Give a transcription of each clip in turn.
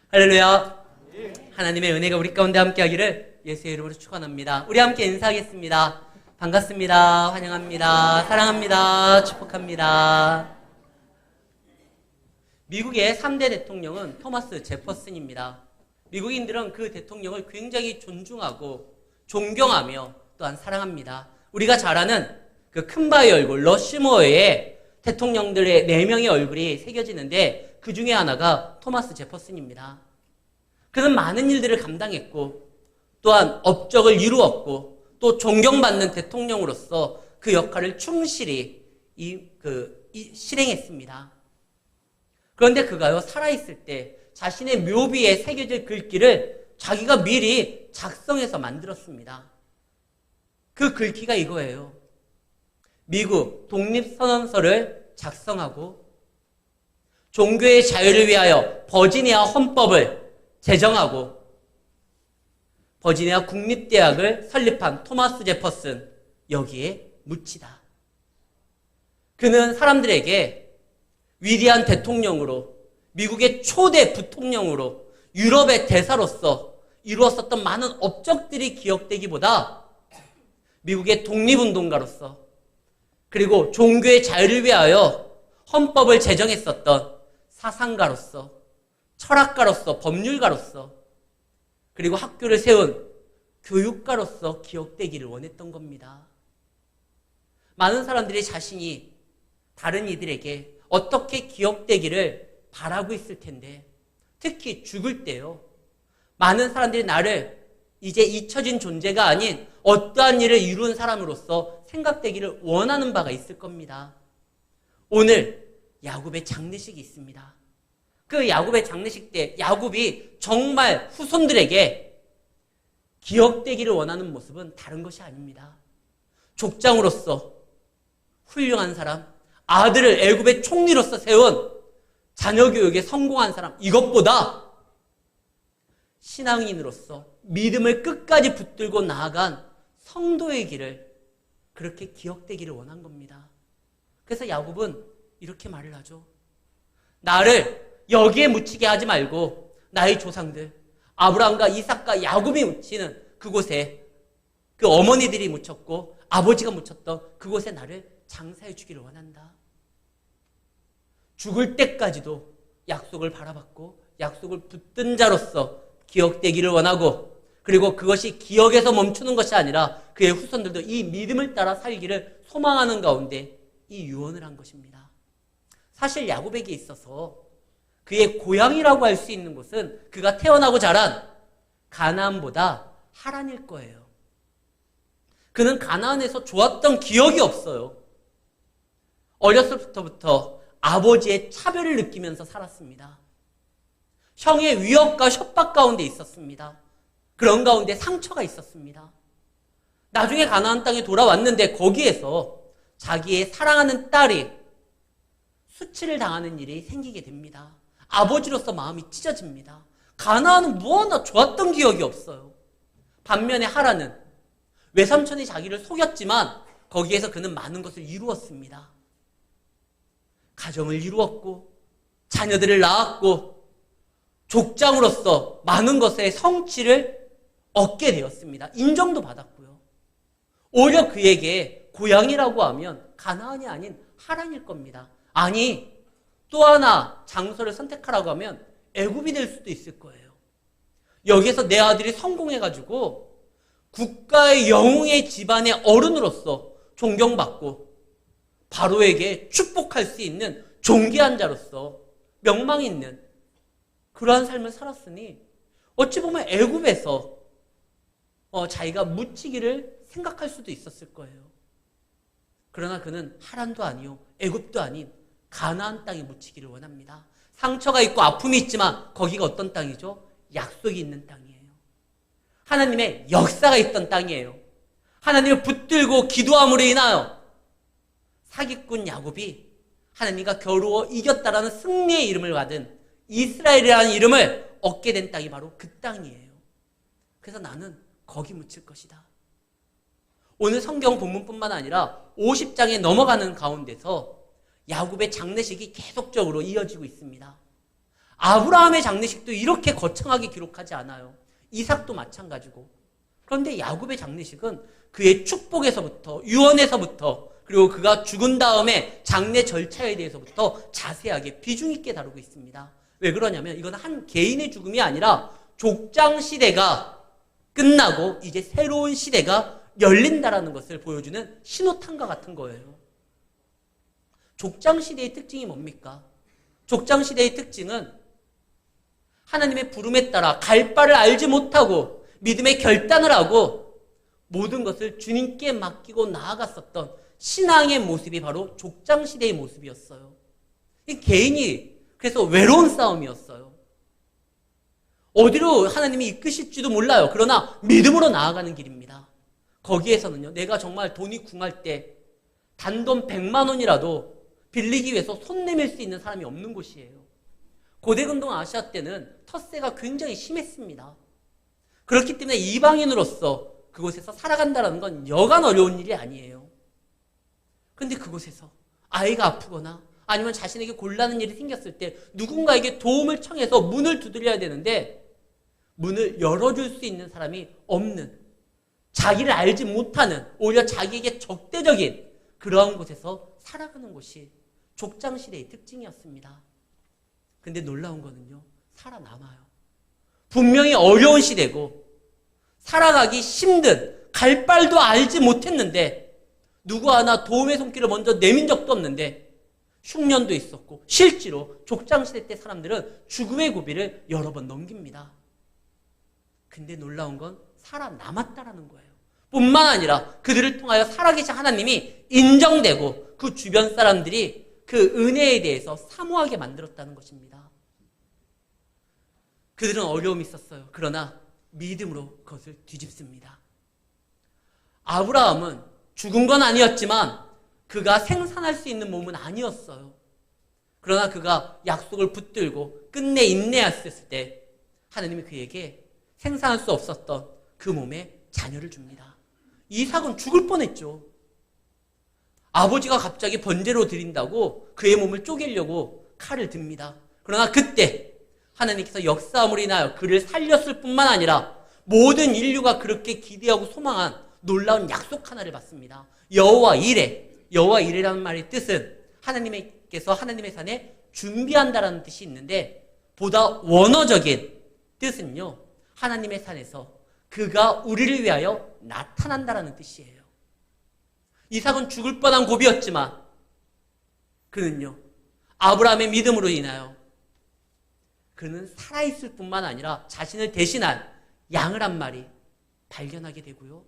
할렐루야. 하나님의 은혜가 우리 가운데 함께하기를 예수의 이름으로 축원합니다. 우리 함께 인사하겠습니다. 반갑습니다. 환영합니다. 사랑합니다. 축복합니다. 미국의 3대 대통령은 토마스 제퍼슨입니다. 미국인들은 그 대통령을 굉장히 존중하고 존경하며 또한 사랑합니다. 우리가 잘 아는 그 큰바위 얼굴 러시모어의 대통령들의 4명의 얼굴이 새겨지는데 그 중에 하나가 토마스 제퍼슨입니다. 그는 많은 일들을 감당했고 또한 업적을 이루었고 또 존경받는 대통령으로서 그 역할을 충실히 실행했습니다. 그런데 그가요, 살아있을 때 자신의 묘비에 새겨질 글귀를 자기가 미리 작성해서 만들었습니다. 그 글귀가 이거예요. 미국 독립선언서를 작성하고 종교의 자유를 위하여 버지니아 헌법을 제정하고 버지니아 국립대학을 설립한 토마스 제퍼슨, 여기에 묻히다. 그는 사람들에게 위대한 대통령으로, 미국의 초대 부통령으로, 유럽의 대사로서 이루었었던 많은 업적들이 기억되기보다 미국의 독립운동가로서 그리고 종교의 자유를 위하여 헌법을 제정했었던 사상가로서, 철학가로서, 법률가로서, 그리고 학교를 세운 교육가로서 기억되기를 원했던 겁니다. 많은 사람들이 자신이 다른 이들에게 어떻게 기억되기를 바라고 있을 텐데, 특히 죽을 때요, 많은 사람들이 나를 이제 잊혀진 존재가 아닌 어떠한 일을 이룬 사람으로서 생각되기를 원하는 바가 있을 겁니다. 오늘 야곱의 장례식이 있습니다. 그 야곱의 장례식 때 야곱이 정말 후손들에게 기억되기를 원하는 모습은 다른 것이 아닙니다. 족장으로서 훌륭한 사람, 아들을 애굽의 총리로서 세운 자녀 교육에 성공한 사람, 이것보다 신앙인으로서 믿음을 끝까지 붙들고 나아간 성도의 길을 그렇게 기억되기를 원한 겁니다. 그래서 야곱은 이렇게 말을 하죠. 나를 여기에 묻히게 하지 말고 나의 조상들 아브라함과 이삭과 야곱이 묻히는 그곳에, 그 어머니들이 묻혔고 아버지가 묻혔던 그곳에 나를 장사해 주기를 원한다. 죽을 때까지도 약속을 바라봤고 약속을 붙든 자로서 기억되기를 원하고, 그리고 그것이 기억에서 멈추는 것이 아니라 그의 후손들도 이 믿음을 따라 살기를 소망하는 가운데 이 유언을 한 것입니다. 사실 야곱에게 있어서 그의 고향이라고 할 수 있는 곳은 그가 태어나고 자란 가나안보다 하란일 거예요. 그는 가나안에서 좋았던 기억이 없어요. 어렸을 때부터 아버지의 차별을 느끼면서 살았습니다. 형의 위협과 협박 가운데 있었습니다. 그런 가운데 상처가 있었습니다. 나중에 가나안 땅에 돌아왔는데 거기에서 자기의 사랑하는 딸이 수치를 당하는 일이 생기게 됩니다. 아버지로서 마음이 찢어집니다. 가나안은 무엇나 좋았던 기억이 없어요. 반면에 하란은 외삼촌이 자기를 속였지만 거기에서 그는 많은 것을 이루었습니다. 가정을 이루었고 자녀들을 낳았고 족장으로서 많은 것의 성취를 얻게 되었습니다. 인정도 받았고요. 오히려 그에게 고향이라고 하면 가나안이 아닌 하란일 겁니다. 아니, 또 하나 장소를 선택하라고 하면 애굽이 될 수도 있을 거예요. 여기에서 내 아들이 성공해가지고 국가의 영웅의 집안의 어른으로서 존경받고 바로에게 축복할 수 있는 존귀한 자로서 명망 있는 그러한 삶을 살았으니 어찌 보면 애굽에서 자기가 묻히기를 생각할 수도 있었을 거예요. 그러나 그는 하란도 아니요 애굽도 아닌 가나안 땅에 묻히기를 원합니다. 상처가 있고 아픔이 있지만 거기가 어떤 땅이죠? 약속이 있는 땅이에요. 하나님의 역사가 있던 땅이에요. 하나님을 붙들고 기도함으로 인하여 사기꾼 야곱이 하나님과 겨루어 이겼다라는 승리의 이름을 받은 이스라엘이라는 이름을 얻게 된 땅이 바로 그 땅이에요. 그래서 나는 거기 묻힐 것이다. 오늘 성경 본문뿐만 아니라 50장에 넘어가는 가운데서 야곱의 장례식이 계속적으로 이어지고 있습니다. 아브라함의 장례식도 이렇게 거창하게 기록하지 않아요. 이삭도 마찬가지고. 그런데 야곱의 장례식은 그의 축복에서부터, 유언에서부터, 그리고 그가 죽은 다음에 장례 절차에 대해서부터 자세하게 비중 있게 다루고 있습니다. 왜 그러냐면 이건 한 개인의 죽음이 아니라 족장 시대가 끝나고 이제 새로운 시대가 열린다라는 것을 보여주는 신호탄과 같은 거예요. 족장 시대의 특징이 뭡니까? 족장 시대의 특징은 하나님의 부름에 따라 갈 바를 알지 못하고 믿음의 결단을 하고 모든 것을 주님께 맡기고 나아갔었던 신앙의 모습이 바로 족장 시대의 모습이었어요. 이 개인이 그래서 외로운 싸움이었어요. 어디로 하나님이 이끄실지도 몰라요. 그러나 믿음으로 나아가는 길입니다. 거기에서는요, 내가 정말 돈이 궁할 때 단돈 100만 원이라도 빌리기 위해서 손 내밀 수 있는 사람이 없는 곳이에요. 고대근동 아시아 때는 텃세가 굉장히 심했습니다. 그렇기 때문에 이방인으로서 그곳에서 살아간다는 건 여간 어려운 일이 아니에요. 그런데 그곳에서 아이가 아프거나 아니면 자신에게 곤란한 일이 생겼을 때 누군가에게 도움을 청해서 문을 두드려야 되는데 문을 열어줄 수 있는 사람이 없는, 자기를 알지 못하는, 오히려 자기에게 적대적인 그러한 곳에서 살아가는 곳이 족장시대의 특징이었습니다. 근데 놀라운 거는요, 살아남아요. 분명히 어려운 시대고 살아가기 힘든, 갈 바도 알지 못했는데 누구 하나 도움의 손길을 먼저 내민 적도 없는데 흉년도 있었고 실제로 족장시대 때 사람들은 죽음의 고비를 여러 번 넘깁니다. 근데 놀라운 건 살아남았다라는 거예요. 뿐만 아니라 그들을 통하여 살아계신 하나님이 인정되고 그 주변 사람들이 그 은혜에 대해서 사모하게 만들었다는 것입니다. 그들은 어려움이 있었어요. 그러나 믿음으로 그것을 뒤집습니다. 아브라함은 죽은 건 아니었지만 그가 생산할 수 있는 몸은 아니었어요. 그러나 그가 약속을 붙들고 끝내 인내했을 때 하나님이 그에게 생산할 수 없었던 그 몸에 자녀를 줍니다. 이삭은 죽을 뻔했죠. 아버지가 갑자기 번제로 드린다고 그의 몸을 쪼개려고 칼을 듭니다. 그러나 그때 하나님께서 역사함으로 인하여 그를 살렸을 뿐만 아니라 모든 인류가 그렇게 기대하고 소망한 놀라운 약속 하나를 받습니다. 여호와 이레. 여호와 이레라는 말의 뜻은 하나님께서 하나님의 산에 준비한다라는 뜻이 있는데 보다 원어적인 뜻은요, 하나님의 산에서 그가 우리를 위하여 나타난다라는 뜻이에요. 이삭은 죽을 뻔한 고비였지만 그는요, 아브라함의 믿음으로 인하여 그는 살아있을 뿐만 아니라 자신을 대신한 양을 한 마리 발견하게 되고요.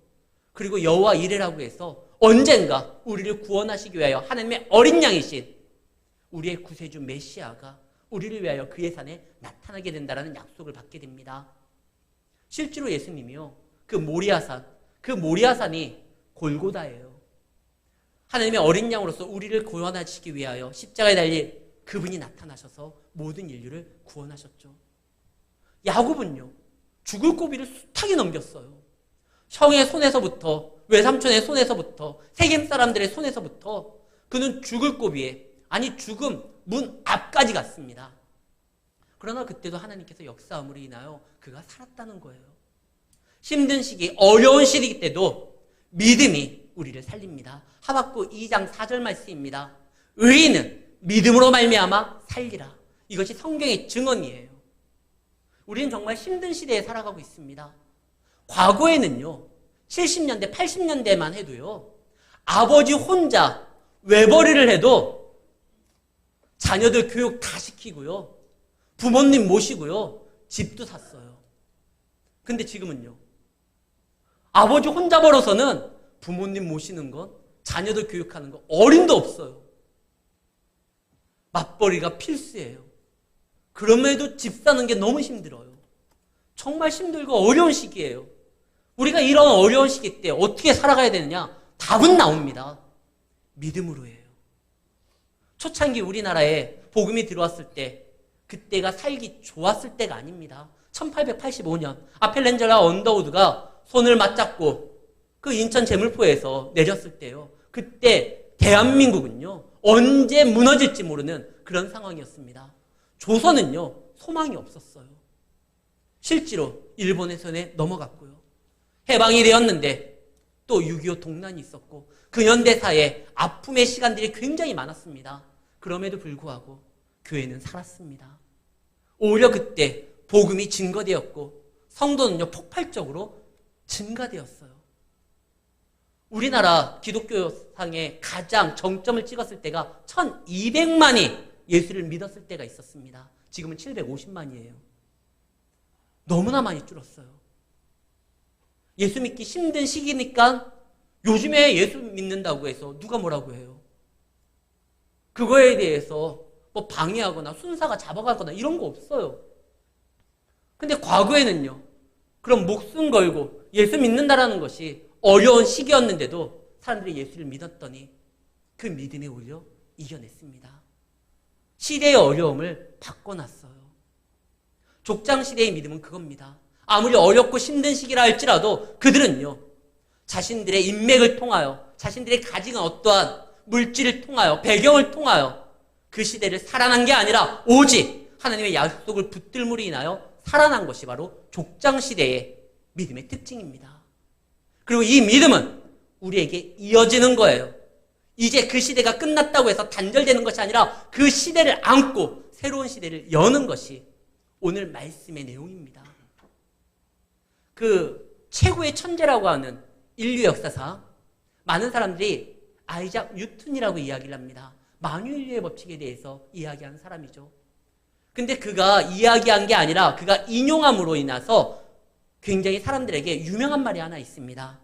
그리고 여호와 이레라고 해서 언젠가 우리를 구원하시기 위하여 하나님의 어린 양이신 우리의 구세주 메시아가 우리를 위하여 그의 산에 나타나게 된다라는 약속을 받게 됩니다. 실제로 예수님이요, 그 모리아산이 골고다예요. 하나님의 어린 양으로서 우리를 구원하시기 위하여 십자가에 달린 그분이 나타나셔서 모든 인류를 구원하셨죠. 야곱은요, 죽을 고비를 숱하게 넘겼어요. 형의 손에서부터, 외삼촌의 손에서부터, 세겜 사람들의 손에서부터 그는 죽을 고비에, 아니 죽음 문 앞까지 갔습니다. 그러나 그때도 하나님께서 역사함으로 인하여 그가 살았다는 거예요. 힘든 시기, 어려운 시기 때도 믿음이 우리를 살립니다. 하박국 2장 4절 말씀입니다. 의인은 믿음으로 말미암아 살리라. 이것이 성경의 증언이에요. 우리는 정말 힘든 시대에 살아가고 있습니다. 과거에는요, 70년대, 80년대만 해도요, 아버지 혼자 외벌이를 해도 자녀들 교육 다 시키고요, 부모님 모시고요, 집도 샀어요. 근데 지금은요, 아버지 혼자 벌어서는 부모님 모시는 건, 자녀들 교육하는 건 어림도 없어요. 맞벌이가 필수예요. 그럼에도 집 사는 게 너무 힘들어요. 정말 힘들고 어려운 시기예요. 우리가 이런 어려운 시기 때 어떻게 살아가야 되느냐? 답은 나옵니다. 믿음으로예요. 초창기 우리나라에 복음이 들어왔을 때 그때가 살기 좋았을 때가 아닙니다. 1885년 아펠렌저라 언더우드가 손을 맞잡고 그 인천 제물포에서 내렸을 때요, 그때 대한민국은요 언제 무너질지 모르는 그런 상황이었습니다. 조선은요 소망이 없었어요. 실제로 일본의 손에 넘어갔고요. 해방이 되었는데 또 6.25 동란이 있었고 근현대사에 아픔의 시간들이 굉장히 많았습니다. 그럼에도 불구하고 교회는 살았습니다. 오히려 그때 복음이 증거되었고 성도는요 폭발적으로 증가되었어요. 우리나라 기독교상에 가장 정점을 찍었을 때가 1200만이 예수를 믿었을 때가 있었습니다. 지금은 750만이에요. 너무나 많이 줄었어요. 예수 믿기 힘든 시기니까 요즘에 예수 믿는다고 해서 누가 뭐라고 해요? 그거에 대해서 뭐 방해하거나 순사가 잡아가거나 이런 거 없어요. 근데 과거에는요. 그럼 목숨 걸고 예수 믿는다라는 것이 어려운 시기였는데도 사람들이 예수를 믿었더니 그 믿음이 오히려 이겨냈습니다. 시대의 어려움을 바꿔놨어요. 족장시대의 믿음은 그겁니다. 아무리 어렵고 힘든 시기라 할지라도 그들은요. 자신들의 인맥을 통하여 자신들의 가진 어떠한 물질을 통하여 배경을 통하여 그 시대를 살아난 게 아니라 오직 하나님의 약속을 붙들므로 인하여 살아난 것이 바로 족장시대의 믿음의 특징입니다. 그리고 이 믿음은 우리에게 이어지는 거예요. 이제 그 시대가 끝났다고 해서 단절되는 것이 아니라 그 시대를 안고 새로운 시대를 여는 것이 오늘 말씀의 내용입니다. 그 최고의 천재라고 하는 인류 역사상 많은 사람들이 아이작 뉴턴이라고 이야기를 합니다. 만유인류의 법칙에 대해서 이야기하는 사람이죠. 근데 그가 이야기한 게 아니라 그가 인용함으로 인해서 굉장히 사람들에게 유명한 말이 하나 있습니다.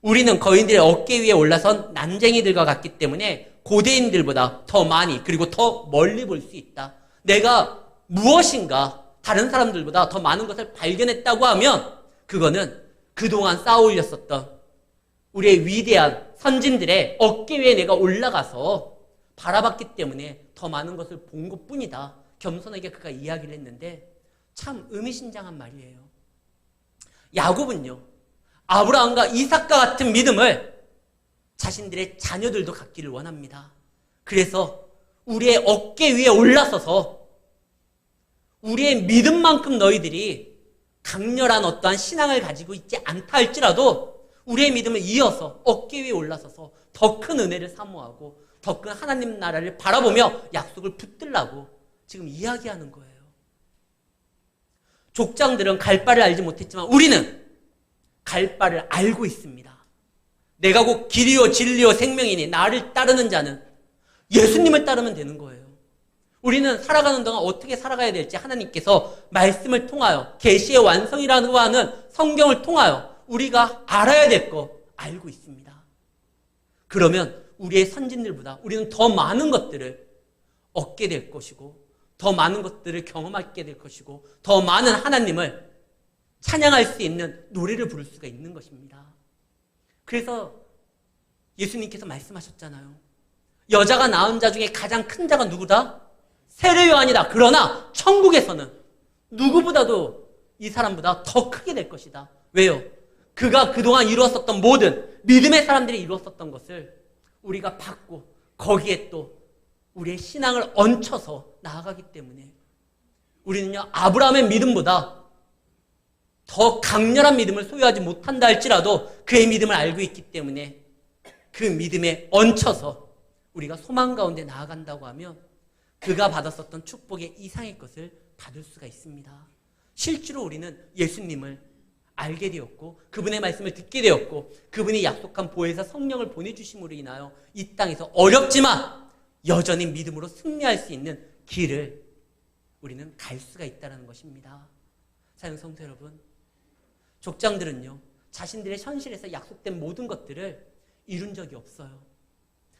우리는 거인들의 어깨 위에 올라선 난쟁이들과 같기 때문에 고대인들보다 더 많이 그리고 더 멀리 볼 수 있다. 내가 무엇인가 다른 사람들보다 더 많은 것을 발견했다고 하면 그거는 그동안 쌓아 올렸었던 우리의 위대한 선진들의 어깨 위에 내가 올라가서 바라봤기 때문에 더 많은 것을 본 것뿐이다. 겸손하게 그가 이야기를 했는데 참 의미심장한 말이에요. 야곱은요. 아브라함과 이삭과 같은 믿음을 자신들의 자녀들도 갖기를 원합니다. 그래서 우리의 어깨 위에 올라서서 우리의 믿음만큼 너희들이 강렬한 어떠한 신앙을 가지고 있지 않다 할지라도 우리의 믿음을 이어서 어깨 위에 올라서서 더 큰 은혜를 사모하고 더 큰 하나님 나라를 바라보며 약속을 붙들라고 지금 이야기하는 거예요. 족장들은 갈 바를 알지 못했지만 우리는 갈 바를 알고 있습니다. 내가 곧 길이요 진리요 생명이니 나를 따르는 자는 예수님을 따르면 되는 거예요. 우리는 살아가는 동안 어떻게 살아가야 될지 하나님께서 말씀을 통하여 계시의 완성이라고 하는 성경을 통하여 우리가 알아야 될 거 알고 있습니다. 그러면 우리의 선진들보다 우리는 더 많은 것들을 얻게 될 것이고 더 많은 것들을 경험하게 될 것이고 더 많은 하나님을 찬양할 수 있는 노래를 부를 수가 있는 것입니다. 그래서 예수님께서 말씀하셨잖아요. 여자가 낳은 자 중에 가장 큰 자가 누구다? 세례 요한이다. 그러나 천국에서는 누구보다도 이 사람보다 더 크게 될 것이다. 왜요? 그가 그동안 이루었었던 모든 믿음의 사람들이 이루었었던 것을 우리가 받고 거기에 또 우리의 신앙을 얹혀서 나아가기 때문에 우리는요 아브라함의 믿음보다 더 강렬한 믿음을 소유하지 못한다 할지라도 그의 믿음을 알고 있기 때문에 그 믿음에 얹혀서 우리가 소망 가운데 나아간다고 하면 그가 받았었던 축복의 이상의 것을 받을 수가 있습니다. 실제로 우리는 예수님을 알게 되었고 그분의 말씀을 듣게 되었고 그분이 약속한 보혜사 성령을 보내주심으로 인하여 이 땅에서 어렵지만 여전히 믿음으로 승리할 수 있는 길을 우리는 갈 수가 있다는 것입니다. 사랑 성도 여러분, 족장들은요 자신들의 현실에서 약속된 모든 것들을 이룬 적이 없어요.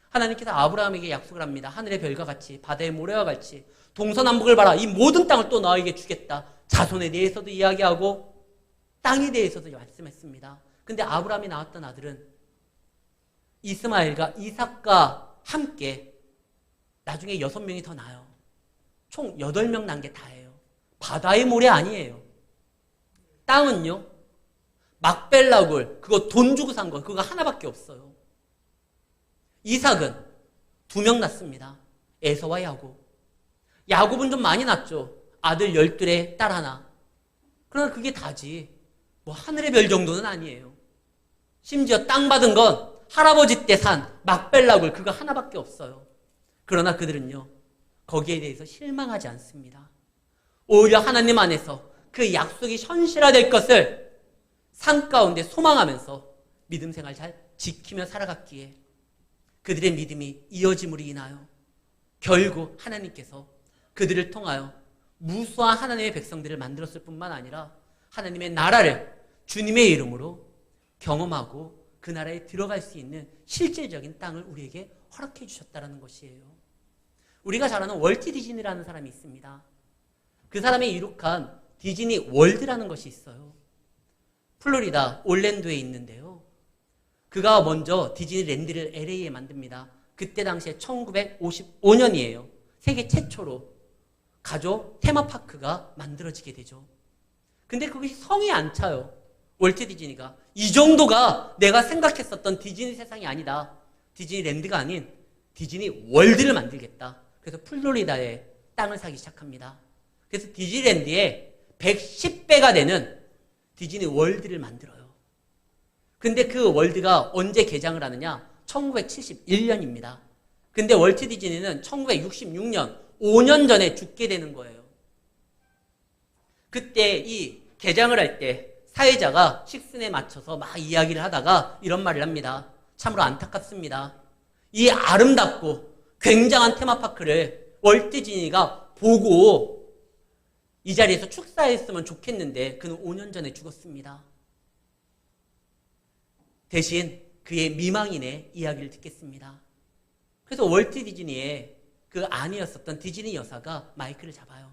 하나님께서 아브라함에게 약속을 합니다. 하늘의 별과 같이 바다의 모래와 같이 동서남북을 봐라. 이 모든 땅을 또 너에게 주겠다. 자손에 대해서도 이야기하고 땅에 대해서도 말씀했습니다. 근데 아브라함이 낳았던 아들은 이스마엘과 이삭과 함께 나중에 6명이 더 나요. 총 8명 난 게 다예요. 바다의 모래 아니에요. 땅은요 막벨라굴 그거 돈 주고 산 거 그거 하나밖에 없어요. 이삭은 2명 낳습니다. 에서와 야곱. 야곱은 좀 많이 낳죠. 아들 12에 딸 하나. 그러나 그게 다지. 뭐 하늘의 별 정도는 아니에요. 심지어 땅 받은 건 할아버지 때 산 막벨라굴 그거 하나밖에 없어요. 그러나 그들은요, 거기에 대해서 실망하지 않습니다. 오히려 하나님 안에서 그 약속이 현실화될 것을 삶 가운데 소망하면서 믿음 생활 잘 지키며 살아갔기에 그들의 믿음이 이어짐으로 인하여 결국 하나님께서 그들을 통하여 무수한 하나님의 백성들을 만들었을 뿐만 아니라 하나님의 나라를 주님의 이름으로 경험하고 그 나라에 들어갈 수 있는 실질적인 땅을 우리에게 허락해 주셨다는 것이에요. 우리가 잘 아는 월트 디즈니라는 사람이 있습니다. 그 사람이 이룩한 디즈니 월드라는 것이 있어요. 플로리다 올랜도에 있는데요. 그가 먼저 디즈니랜드를 LA에 만듭니다. 그때 당시에 1955년이에요. 세계 최초로 가족 테마파크가 만들어지게 되죠. 근데 그것이 성이 안 차요. 월트 디즈니가 이 정도가 내가 생각했었던 디즈니 세상이 아니다. 디즈니랜드가 아닌 디즈니 월드를 만들겠다. 그래서 플로리다에 땅을 사기 시작합니다. 그래서 디즈니랜드에 110배가 되는 디즈니 월드를 만들어요. 근데 그 월드가 언제 개장을 하느냐? 1971년입니다. 근데 월트 디즈니는 1966년, 5년 전에 죽게 되는 거예요. 그때 이 개장을 할 때 사회자가 식순에 맞춰서 막 이야기를 하다가 이런 말을 합니다. 참으로 안타깝습니다. 이 아름답고 굉장한 테마파크를 월트 디즈니가 보고 이 자리에서 축사했으면 좋겠는데 그는 5년 전에 죽었습니다. 대신 그의 미망인의 이야기를 듣겠습니다. 그래서 월트 디즈니의 그 아내였었던 디즈니 여사가 마이크를 잡아요.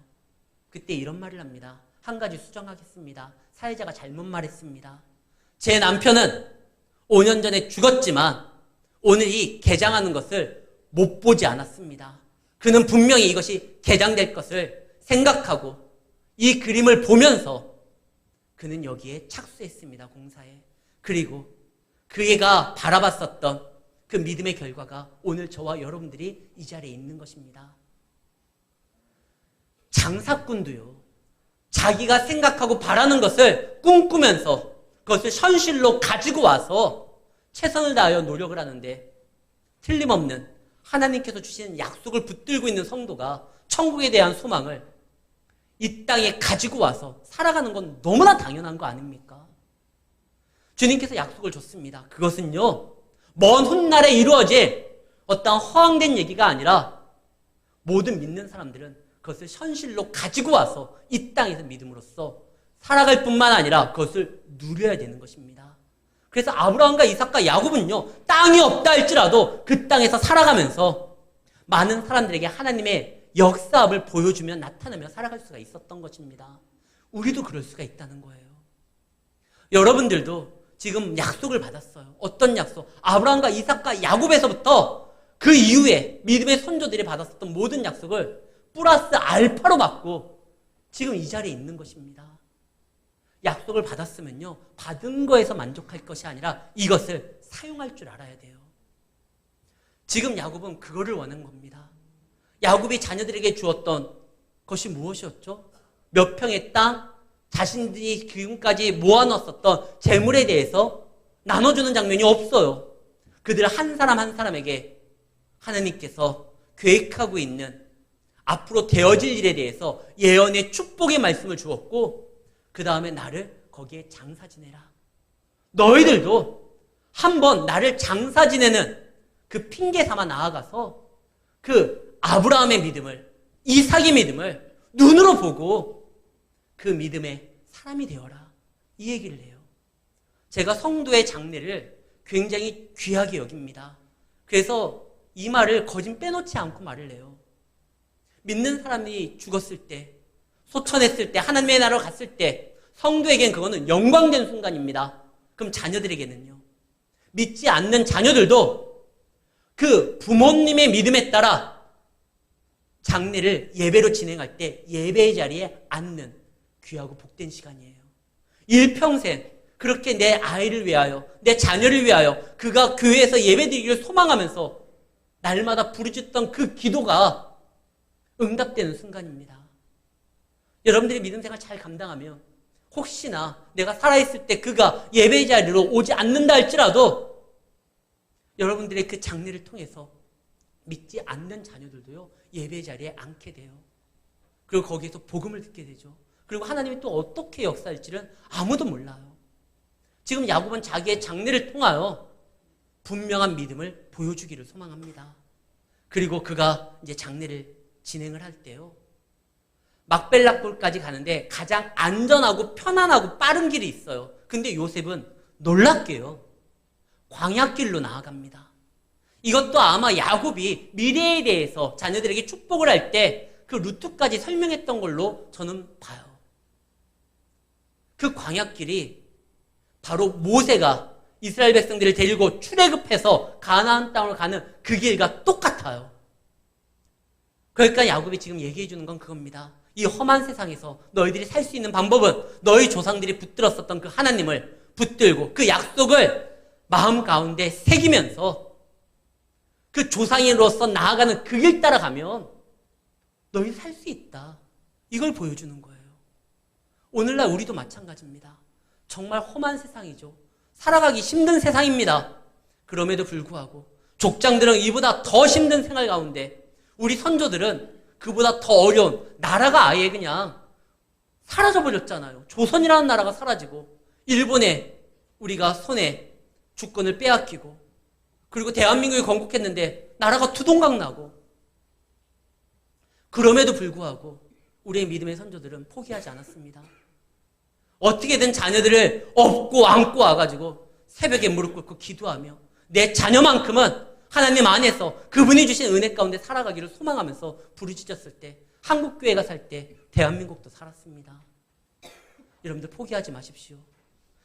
그때 이런 말을 합니다. 한 가지 수정하겠습니다. 사회자가 잘못 말했습니다. 제 남편은 5년 전에 죽었지만 오늘 이 개장하는 것을 못 보지 않았습니다. 그는 분명히 이것이 개장될 것을 생각하고 이 그림을 보면서 그는 여기에 착수했습니다. 공사에. 그리고 그 애가 바라봤었던 그 믿음의 결과가 오늘 저와 여러분들이 이 자리에 있는 것입니다. 장사꾼도요. 자기가 생각하고 바라는 것을 꿈꾸면서 그것을 현실로 가지고 와서 최선을 다하여 노력을 하는데 틀림없는 하나님께서 주시는 약속을 붙들고 있는 성도가 천국에 대한 소망을 이 땅에 가지고 와서 살아가는 건 너무나 당연한 거 아닙니까? 주님께서 약속을 줬습니다. 그것은요, 먼 훗날에 이루어질 어떤 허황된 얘기가 아니라 모든 믿는 사람들은 그것을 현실로 가지고 와서 이 땅에서 믿음으로써 살아갈 뿐만 아니라 그것을 누려야 되는 것입니다. 그래서 아브라함과 이삭과 야곱은요, 땅이 없다 할지라도 그 땅에서 살아가면서 많은 사람들에게 하나님의 역사함을 보여주며 나타내며 살아갈 수가 있었던 것입니다. 우리도 그럴 수가 있다는 거예요. 여러분들도 지금 약속을 받았어요. 어떤 약속? 아브라함과 이삭과 야곱에서부터 그 이후에 믿음의 선조들이 받았었던 모든 약속을 플러스 알파로 받고 지금 이 자리에 있는 것입니다. 약속을 받았으면요, 받은 거에서 만족할 것이 아니라 이것을 사용할 줄 알아야 돼요. 지금 야곱은 그거를 원한 겁니다. 야곱이 자녀들에게 주었던 것이 무엇이었죠? 몇 평의 땅, 자신들이 지금까지 모아놨었던 재물에 대해서 나눠주는 장면이 없어요. 그들 한 사람 한 사람에게 하나님께서 계획하고 있는 앞으로 되어질 일에 대해서 예언의 축복의 말씀을 주었고 그 다음에 나를 거기에 장사 지내라. 너희들도 한번 나를 장사 지내는 그 핑계 삼아 나아가서 그 아브라함의 믿음을, 이삭의 믿음을 눈으로 보고 그 믿음의 사람이 되어라. 이 얘기를 해요. 제가 성도의 장례를 굉장히 귀하게 여깁니다. 그래서 이 말을 거진 빼놓지 않고 말을 해요. 믿는 사람이 죽었을 때, 소천했을 때, 하나님의 나라로 갔을 때 성도에겐 그거는 영광된 순간입니다. 그럼 자녀들에게는요. 믿지 않는 자녀들도 그 부모님의 믿음에 따라 장례를 예배로 진행할 때 예배의 자리에 앉는 귀하고 복된 시간이에요. 일평생 그렇게 내 아이를 위하여, 내 자녀를 위하여 그가 교회에서 예배드리기를 소망하면서 날마다 부르짖던 그 기도가 응답되는 순간입니다. 여러분들이 믿음 생활 잘 감당하면 혹시나 내가 살아있을 때 그가 예배 자리로 오지 않는다 할지라도 여러분들의 그 장례를 통해서 믿지 않는 자녀들도요, 예배 자리에 앉게 돼요. 그리고 거기에서 복음을 듣게 되죠. 그리고 하나님이 또 어떻게 역사할지는 아무도 몰라요. 지금 야곱은 자기의 장례를 통하여 분명한 믿음을 보여주기를 소망합니다. 그리고 그가 이제 장례를 진행을 할 때요, 막벨라골까지 가는데 가장 안전하고 편안하고 빠른 길이 있어요. 근데 요셉은 놀랍게요, 광야길로 나아갑니다. 이것도 아마 야곱이 미래에 대해서 자녀들에게 축복을 할 때 그 루트까지 설명했던 걸로 저는 봐요. 그 광야길이 바로 모세가 이스라엘 백성들을 데리고 출애굽해서 가나안 땅으로 가는 그 길과 똑같아요. 그러니까 야곱이 지금 얘기해 주는 건 그겁니다. 이 험한 세상에서 너희들이 살 수 있는 방법은 너희 조상들이 붙들었었던 그 하나님을 붙들고 그 약속을 마음 가운데 새기면서 그 조상인으로서 나아가는 그 길 따라가면 너희 살 수 있다. 이걸 보여주는 거예요. 오늘날 우리도 마찬가지입니다. 정말 험한 세상이죠. 살아가기 힘든 세상입니다. 그럼에도 불구하고 족장들은 이보다 더 힘든 생활 가운데 우리 선조들은 그보다 더 어려운 나라가 아예 그냥 사라져버렸잖아요. 조선이라는 나라가 사라지고 일본에 우리가 손에 주권을 빼앗기고 그리고 대한민국이 건국했는데 나라가 두동강 나고 그럼에도 불구하고 우리의 믿음의 선조들은 포기하지 않았습니다. 어떻게든 자녀들을 업고 안고 와가지고 새벽에 무릎 꿇고 기도하며 내 자녀만큼은 하나님 안에서 그분이 주신 은혜 가운데 살아가기를 소망하면서 부르짖었을 때 한국교회가 살 때 대한민국도 살았습니다. 여러분들 포기하지 마십시오.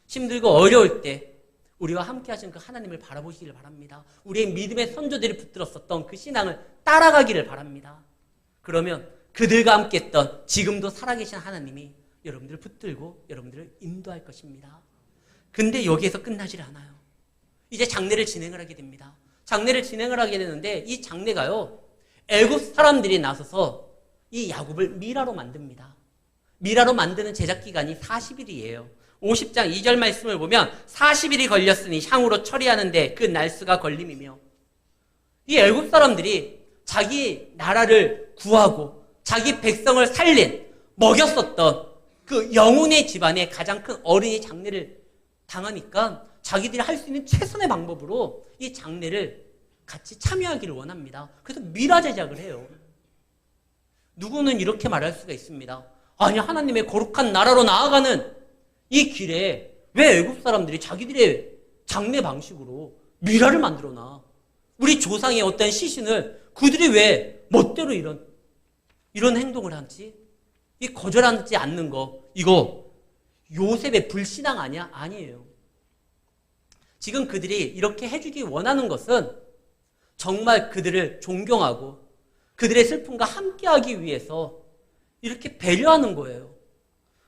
힘들고 어려울 때 우리와 함께 하신 그 하나님을 바라보시기를 바랍니다. 우리의 믿음의 선조들이 붙들었었던 그 신앙을 따라가기를 바랍니다. 그러면 그들과 함께 했던 지금도 살아계신 하나님이 여러분들을 붙들고 여러분들을 인도할 것입니다. 근데 여기에서 끝나질 않아요. 이제 장례를 진행을 하게 됩니다. 장례를 진행을 하게 되는데 이 장례가요, 애굽 사람들이 나서서 이 야곱을 미라로 만듭니다. 미라로 만드는 제작 기간이 40일이에요. 50장 2절 말씀을 보면 40일이 걸렸으니 향후로 처리하는데 그 날수가 걸림이며, 이 애굽 사람들이 자기 나라를 구하고 자기 백성을 살린 먹였었던 그 영혼의 집안의 가장 큰 어린이 장례를 당하니까 자기들이 할 수 있는 최선의 방법으로 이 장례를 같이 참여하기를 원합니다. 그래서 미라 제작을 해요. 누구는 이렇게 말할 수가 있습니다. 아니, 하나님의 거룩한 나라로 나아가는 이 길에 왜 애굽 사람들이 자기들의 장례 방식으로 미라를 만들어놔? 우리 조상의 어떤 시신을 그들이 왜 멋대로 이런 행동을 하지? 이 거절하지 않는 거, 이거 요셉의 불신앙 아니야? 아니에요. 지금 그들이 이렇게 해주기 원하는 것은 정말 그들을 존경하고 그들의 슬픔과 함께하기 위해서 이렇게 배려하는 거예요.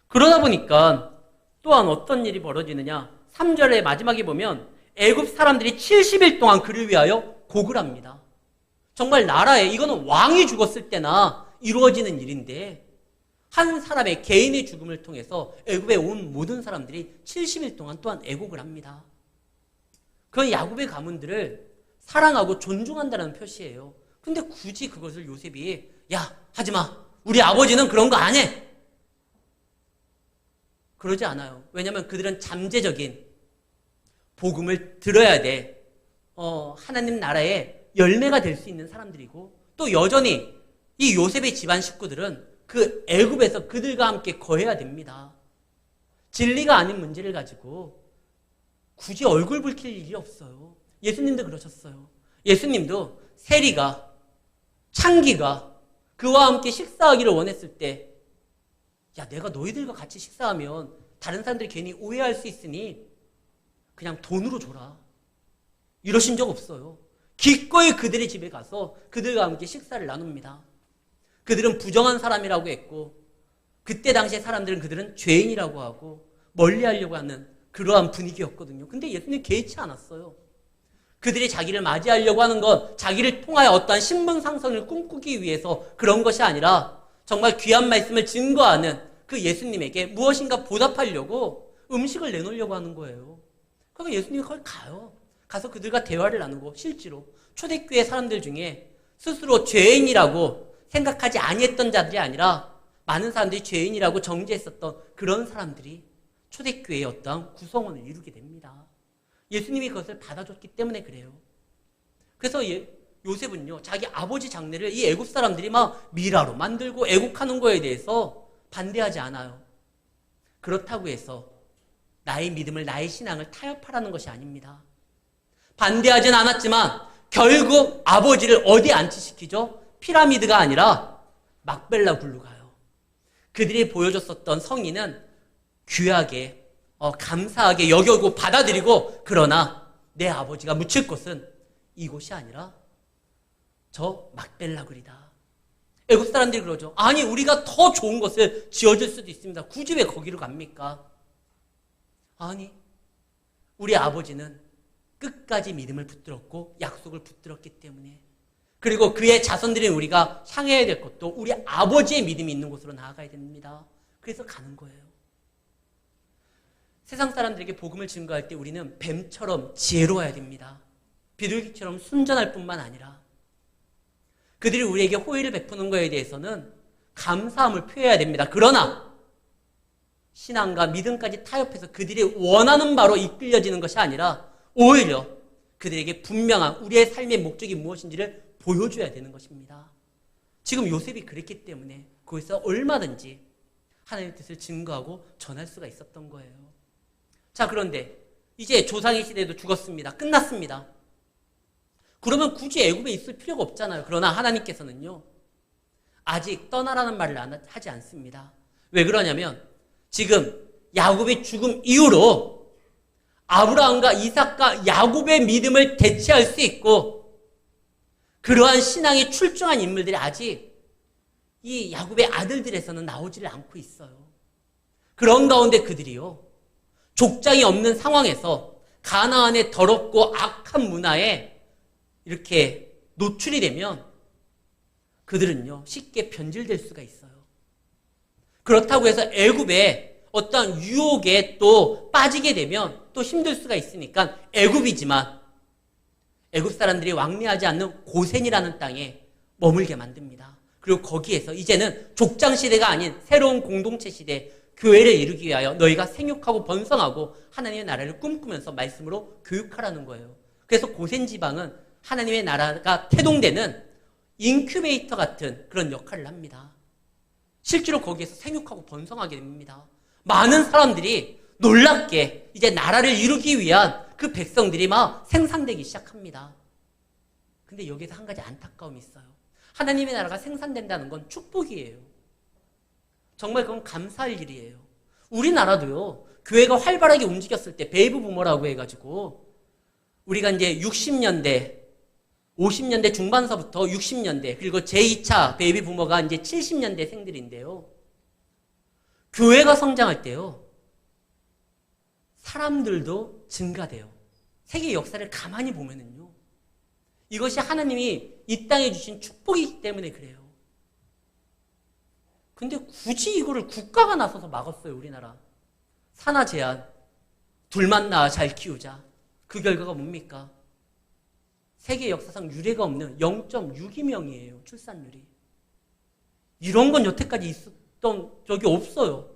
그러다 보니까 또한 어떤 일이 벌어지느냐, 3절의 마지막에 보면 애굽 사람들이 70일 동안 그를 위하여 곡을 합니다. 정말 나라에, 이거는 왕이 죽었을 때나 이루어지는 일인데 한 사람의 개인의 죽음을 통해서 애굽에 온 모든 사람들이 70일 동안 또한 애곡을 합니다. 그건 야곱의 가문들을 사랑하고 존중한다는 표시예요. 근데 굳이 그것을 요셉이 야, 하지마, 우리 아버지는 그런 거 안 해, 그러지 않아요. 왜냐하면 그들은 잠재적인 복음을 들어야 돼. 하나님 나라의 열매가 될 수 있는 사람들이고, 또 여전히 이 요셉의 집안 식구들은 그 애굽에서 그들과 함께 거해야 됩니다. 진리가 아닌 문제를 가지고 굳이 얼굴 붉힐 일이 없어요. 예수님도 그러셨어요. 예수님도 세리가, 창기가 그와 함께 식사하기를 원했을 때, 야, 내가 너희들과 같이 식사하면 다른 사람들이 괜히 오해할 수 있으니 그냥 돈으로 줘라, 이러신 적 없어요. 기꺼이 그들의 집에 가서 그들과 함께 식사를 나눕니다. 그들은 부정한 사람이라고 했고, 그때 당시의 사람들은 그들은 죄인이라고 하고 멀리하려고 하는 그러한 분위기였거든요. 근데 예수님 개의치 않았어요. 그들이 자기를 맞이하려고 하는 건 자기를 통하여 어떠한 신분상선을 꿈꾸기 위해서 그런 것이 아니라 정말 귀한 말씀을 증거하는 그 예수님에게 무엇인가 보답하려고 음식을 내놓으려고 하는 거예요. 그러니까 예수님이 거기 가요. 가서 그들과 대화를 나누고 실제로 초대교회 사람들 중에 스스로 죄인이라고 생각하지 아니했던 자들이 아니라 많은 사람들이 죄인이라고 정죄했었던 그런 사람들이 초대교회의 어떠한 구성원을 이루게 됩니다. 예수님이 그것을 받아줬기 때문에 그래요. 그래서 요셉은요, 자기 아버지 장례를 이 애굽 사람들이 막 미라로 만들고 애국하는 거에 대해서 반대하지 않아요. 그렇다고 해서 나의 믿음을, 나의 신앙을 타협하라는 것이 아닙니다. 반대하진 않았지만 결국 아버지를 어디에 안치시키죠? 피라미드가 아니라 막벨라 굴로 가요. 그들이 보여줬었던 성의는 귀하게, 감사하게 여겨고 받아들이고, 그러나 내 아버지가 묻힐 곳은 이곳이 아니라 저 막벨라 굴이다. 애굽 사람들이 그러죠. 아니, 우리가 더 좋은 것을 지어줄 수도 있습니다. 굳이 왜 거기로 갑니까? 아니, 우리 아버지는 끝까지 믿음을 붙들었고 약속을 붙들었기 때문에, 그리고 그의 자손들인 우리가 향해야 될 것도 우리 아버지의 믿음이 있는 곳으로 나아가야 됩니다. 그래서 가는 거예요. 세상 사람들에게 복음을 증거할 때 우리는 뱀처럼 지혜로워야 됩니다. 비둘기처럼 순전할 뿐만 아니라 그들이 우리에게 호의를 베푸는 것에 대해서는 감사함을 표해야 됩니다. 그러나 신앙과 믿음까지 타협해서 그들이 원하는 바로 이끌려지는 것이 아니라 오히려 그들에게 분명한 우리의 삶의 목적이 무엇인지를 보여줘야 되는 것입니다. 지금 요셉이 그랬기 때문에 거기서 얼마든지 하나님의 뜻을 증거하고 전할 수가 있었던 거예요. 자, 그런데 이제 조상의 시대도 죽었습니다. 끝났습니다. 그러면 굳이 애굽에 있을 필요가 없잖아요. 그러나 하나님께서는요, 아직 떠나라는 말을 하지 않습니다. 왜 그러냐면 지금 야곱의 죽음 이후로 아브라함과 이삭과 야곱의 믿음을 대체할 수 있고 그러한 신앙에 출중한 인물들이 아직 이 야곱의 아들들에서는 나오지를 않고 있어요. 그런 가운데 그들이요, 족장이 없는 상황에서 가나안의 더럽고 악한 문화에 이렇게 노출이 되면 그들은요, 쉽게 변질될 수가 있어요. 그렇다고 해서 애굽의 어떤 유혹에 또 빠지게 되면 또 힘들 수가 있으니까 애굽이지만 애굽 사람들이 왕래하지 않는 고센이라는 땅에 머물게 만듭니다. 그리고 거기에서 이제는 족장 시대가 아닌 새로운 공동체 시대, 교회를 이루기 위하여 너희가 생육하고 번성하고 하나님의 나라를 꿈꾸면서 말씀으로 교육하라는 거예요. 그래서 고센 지방은 하나님의 나라가 태동되는 인큐베이터 같은 그런 역할을 합니다. 실제로 거기에서 생육하고 번성하게 됩니다. 많은 사람들이 놀랍게 이제 나라를 이루기 위한 그 백성들이 막 생산되기 시작합니다. 근데 여기서 한 가지 안타까움이 있어요. 하나님의 나라가 생산된다는 건 축복이에요. 정말 그건 감사할 일이에요. 우리나라도요, 교회가 활발하게 움직였을 때 베이비 부머라고 해가지고 우리가 이제 60년대, 50년대 중반서부터 60년대, 그리고 제2차 베이비 부머가 이제 70년대 생들인데요. 교회가 성장할 때요, 사람들도 증가돼요. 세계 역사를 가만히 보면은요, 이것이 하나님이 이 땅에 주신 축복이기 때문에 그래요. 근데 굳이 이거를 국가가 나서서 막았어요, 우리나라. 산하 제한, 둘만 낳아 잘 키우자. 그 결과가 뭡니까? 세계 역사상 유례가 없는 0.62명이에요, 출산율이. 이런 건 여태까지 있었던 적이 없어요.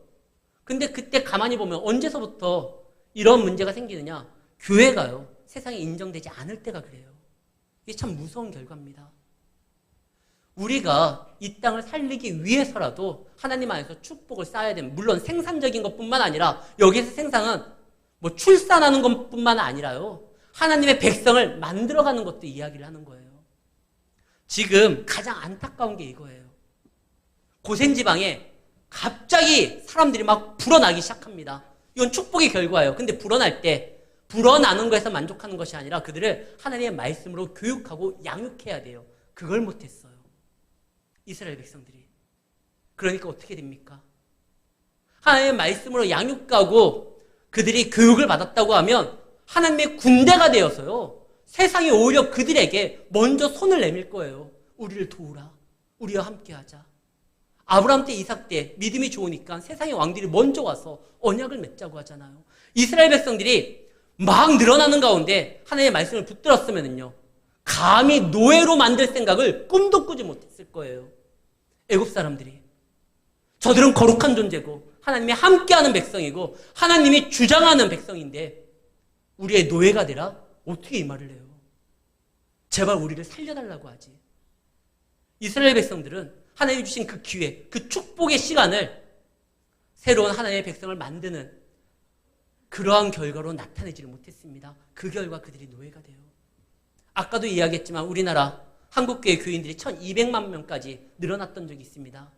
근데 그때 가만히 보면 언제서부터 이런 문제가 생기느냐? 교회가요, 세상에 인정되지 않을 때가 그래요. 이게 참 무서운 결과입니다. 우리가 이 땅을 살리기 위해서라도 하나님 안에서 축복을 쌓아야 됩니다. 물론 생산적인 것뿐만 아니라 여기서 생산은 뭐 출산하는 것뿐만 아니라요, 하나님의 백성을 만들어가는 것도 이야기를 하는 거예요. 지금 가장 안타까운 게 이거예요. 고센 지방에 갑자기 사람들이 막 불어나기 시작합니다. 이건 축복의 결과예요. 근데 불어날 때 불어나는 거에서 만족하는 것이 아니라 그들을 하나님의 말씀으로 교육하고 양육해야 돼요. 그걸 못했어요, 이스라엘 백성들이. 그러니까 어떻게 됩니까? 하나님의 말씀으로 양육하고 그들이 교육을 받았다고 하면 하나님의 군대가 되어서요, 세상이 오히려 그들에게 먼저 손을 내밀 거예요. 우리를 도우라, 우리와 함께하자. 아브라함 때, 이삭 때 믿음이 좋으니까 세상의 왕들이 먼저 와서 언약을 맺자고 하잖아요. 이스라엘 백성들이 막 늘어나는 가운데 하나님의 말씀을 붙들었으면요, 감히 노예로 만들 생각을 꿈도 꾸지 못했을 거예요. 애굽 사람들이. 저들은 거룩한 존재고 하나님이 함께하는 백성이고 하나님이 주장하는 백성인데 우리의 노예가 되라? 어떻게 이 말을 해요? 제발 우리를 살려달라고 하지. 이스라엘 백성들은 하나님이 주신 그 기회, 그 축복의 시간을 새로운 하나님의 백성을 만드는 그러한 결과로 나타내지를 못했습니다. 그 결과 그들이 노예가 돼요. 아까도 이야기했지만 우리나라 한국교회 교인들이 1200만 명까지 늘어났던 적이 있습니다.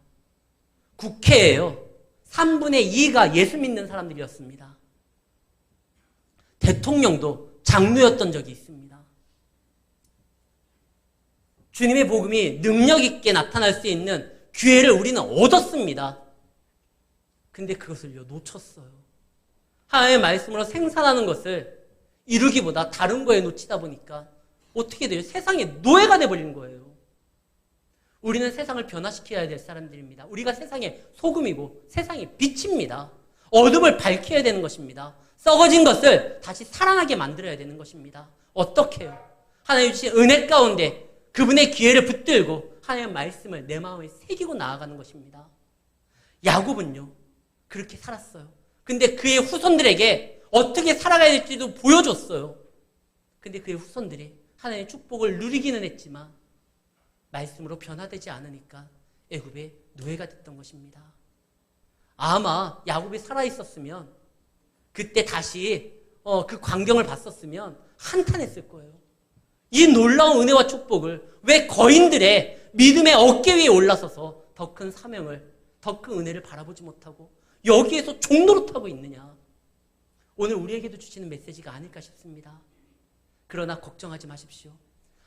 국회에요. 3분의 2가 예수 믿는 사람들이었습니다. 대통령도 장로였던 적이 있습니다. 주님의 복음이 능력 있게 나타날 수 있는 기회를 우리는 얻었습니다. 근데 그것을요, 놓쳤어요. 하나님의 말씀으로 생산하는 것을 이루기보다 다른 거에 놓치다 보니까 어떻게 돼요? 세상의 노예가 돼버리는 거예요. 우리는 세상을 변화시켜야 될 사람들입니다. 우리가 세상의 소금이고 세상의 빛입니다. 어둠을 밝혀야 되는 것입니다. 썩어진 것을 다시 살아나게 만들어야 되는 것입니다. 어떻게 해요? 하나님 주신 은혜 가운데 그분의 기회를 붙들고 하나님의 말씀을 내 마음에 새기고 나아가는 것입니다. 야곱은요, 그렇게 살았어요. 근데 그의 후손들에게 어떻게 살아가야 될지도 보여줬어요. 근데 그의 후손들이 하나님의 축복을 누리기는 했지만 말씀으로 변화되지 않으니까 애굽의 노예가 됐던 것입니다. 아마 야곱이 살아있었으면 그때 다시 그 광경을 봤었으면 한탄했을 거예요. 이 놀라운 은혜와 축복을 왜 거인들의 믿음의 어깨 위에 올라서서 더 큰 사명을, 더 큰 은혜를 바라보지 못하고 여기에서 종노릇하고 있느냐. 오늘 우리에게도 주시는 메시지가 아닐까 싶습니다. 그러나 걱정하지 마십시오.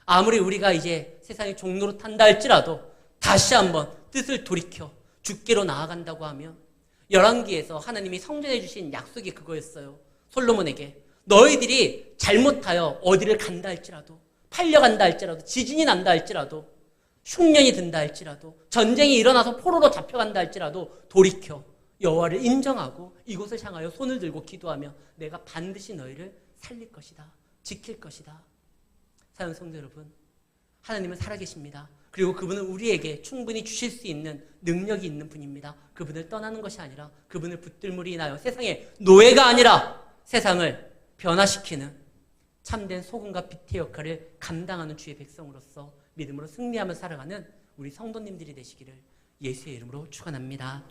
아무리 우리가 이제 세상에 종노릇한다 할지라도 다시 한번 뜻을 돌이켜 주께로 나아간다고 하면 열왕기에서 하나님이 성전해 주신 약속이 그거였어요. 솔로몬에게 너희들이 잘못하여 어디를 간다 할지라도, 팔려간다 할지라도, 지진이 난다 할지라도, 흉년이 든다 할지라도, 전쟁이 일어나서 포로로 잡혀간다 할지라도 돌이켜 여호와를 인정하고 이곳을 향하여 손을 들고 기도하며 내가 반드시 너희를 살릴 것이다, 지킬 것이다. 사랑하는 성도 여러분, 하나님은 살아계십니다. 그리고 그분은 우리에게 충분히 주실 수 있는 능력이 있는 분입니다. 그분을 떠나는 것이 아니라 그분을 붙들므로 인하여 세상의 노예가 아니라 세상을 변화시키는 참된 소금과 빛의 역할을 감당하는 주의 백성으로서 믿음으로 승리하며 살아가는 우리 성도님들이 되시기를 예수의 이름으로 축원합니다.